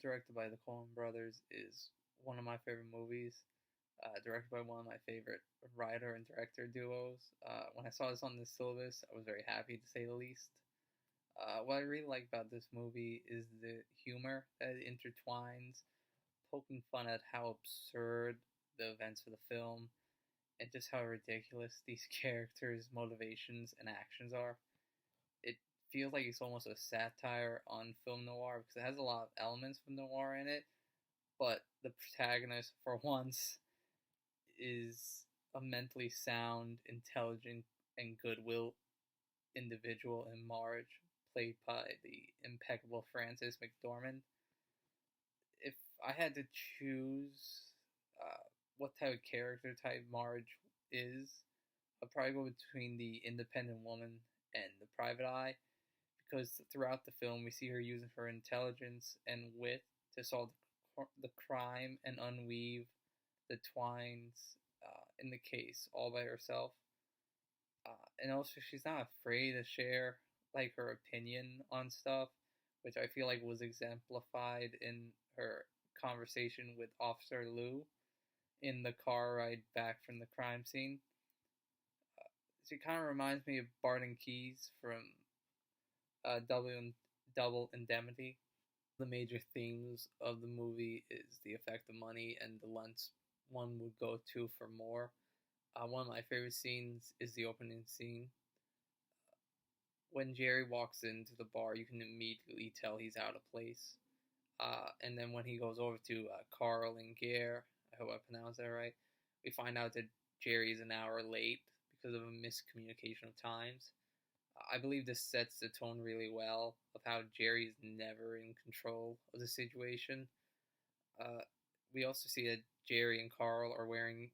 directed by the Coen brothers, is one of my favorite movies. Directed by one of my favorite writer and director duos. When I saw this on the syllabus, I was very happy to say the least. What I really like about this movie is the humor that it intertwines, poking fun at how absurd the events of the film and just how ridiculous these characters' motivations and actions are. It feels like it's almost a satire on film noir because it has a lot of elements from noir in it, but the protagonist, for once, is a mentally sound, intelligent, and goodwill individual in Marge, played by the impeccable Frances McDormand. If I had to choose what type of character type Marge is, I'd probably go between the independent woman and the private eye, because throughout the film we see her using her intelligence and wit to solve the crime and unweave the twines in the case all by herself. And also, she's not afraid to share like her opinion on stuff, which I feel like was exemplified in her conversation with Officer Lou in the car ride back from the crime scene. She kind of reminds me of Barton Keyes from Double Indemnity. The major themes of the movie is the effect of money and the lengths one would go to for more. One of my favorite scenes is the opening scene. When Jerry walks into the bar, you can immediately tell he's out of place. And then when he goes over to Carl and Gare, I hope I pronounced that right, we find out that Jerry is an hour late because of a miscommunication of times. I believe this sets the tone really well of how Jerry is never in control of the situation. Uh, we also see that Jerry and Carl are wearing,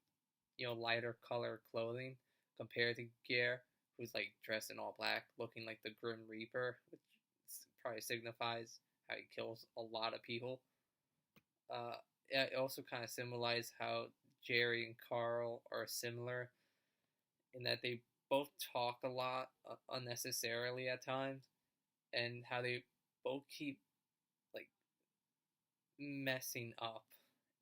lighter color clothing compared to Gare, who's like dressed in all black, looking like the Grim Reaper, which probably signifies how he kills a lot of people. It also kind of symbolizes how Jerry and Carl are similar in that they both talk a lot unnecessarily at times, and how they both keep like messing up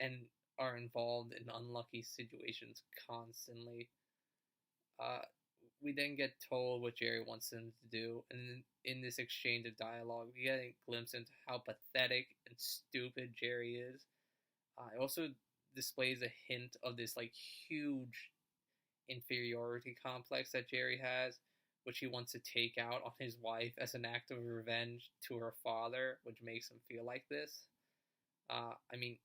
and are involved in unlucky situations constantly. Uh, we then get told what Jerry wants them to do, and in this exchange of dialogue, we get a glimpse into how pathetic and stupid Jerry is. It also displays a hint of this like huge inferiority complex that Jerry has, which he wants to take out on his wife as an act of revenge to her father, which makes him feel like this. I mean,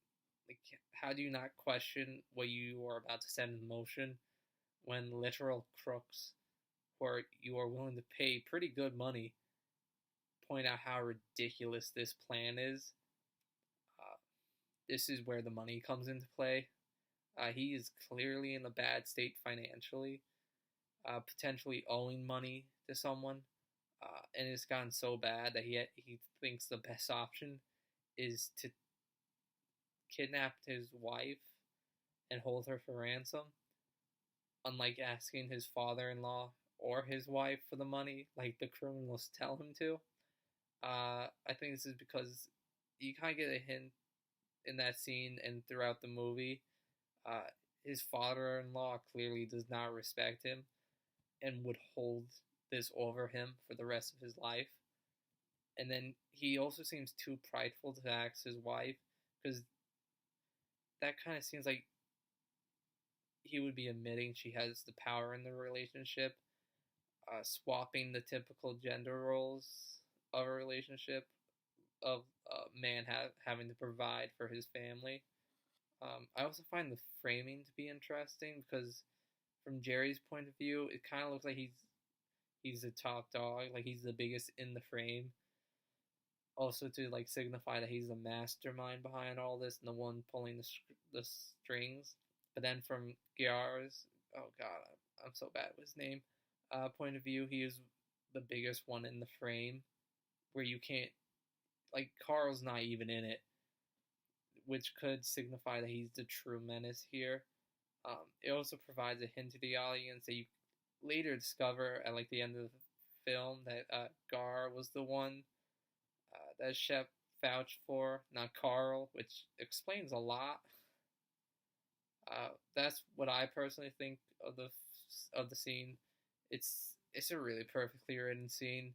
like, how do you not question what you are about to set in motion when literal crooks, where you are willing to pay pretty good money, point out how ridiculous this plan is? Uh, this is where the money comes into play. He is clearly in a bad state financially, potentially owing money to someone, and it's gotten so bad that he thinks the best option is to kidnap his wife and hold her for ransom, unlike asking his father-in-law or his wife for the money like the criminals tell him to. I think this is because you kind of get a hint in that scene and throughout the movie. Uh, his father-in-law clearly does not respect him and would hold this over him for the rest of his life. And then he also seems too prideful to ask his wife, because that kind of seems like he would be admitting she has the power in the relationship, swapping the typical gender roles of a relationship of a man having to provide for his family. I also find the framing to be interesting because, from Jerry's point of view, it kind of looks like he's the top dog, like he's the biggest in the frame. Also, to like signify that he's the mastermind behind all this and the one pulling the strings. But then from Gyar's, oh god, I'm so bad with his name, point of view, he is the biggest one in the frame, where you can't, like, Carl's not even in it, which could signify that he's the true menace here. It also provides a hint to the audience that you later discover at like the end of the film that Gar was the one that Shep vouch for, not Carl, which explains a lot. That's what I personally think of the scene. It's a really perfectly written scene,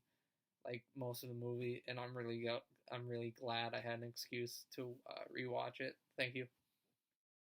like most of the movie, and I'm really glad I had an excuse to rewatch it. Thank you.